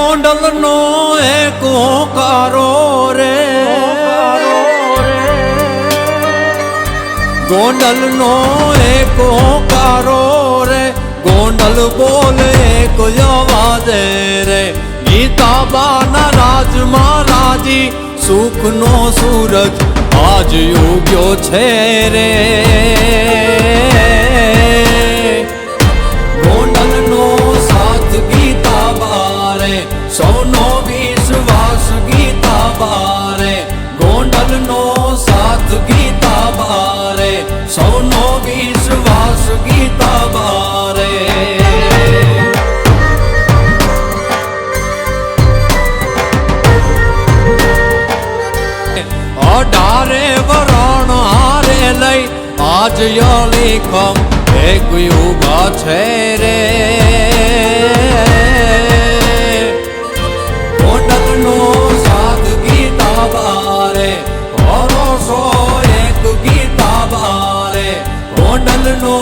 ગોંડલનો એક ઓંકારો રે, ગોંડલનો એક ઓંકારો રે, ગોંડલ બોલે એક અવાજે રે, ગીતાબાના રાજમાં રાજી સુખનો સૂરજ આજ ઉગ્યો છે રે. ગોંડલનો સાથ ગીતાબા રે, સૌનો વિશ્વાસ ગીતાબા રે, ગોંડલનો સાથ ગીતાબા રે, સૌનો વિશ્વાસ ગીતાબા રે. અઢારે વરણ હારે લઈ આજ યલીખમ એક ઉભા છે રે. ગોંડલનો સાથ ગીતાબા રે, ભરોસો એક ગીતાબા રે, ગોંડલનો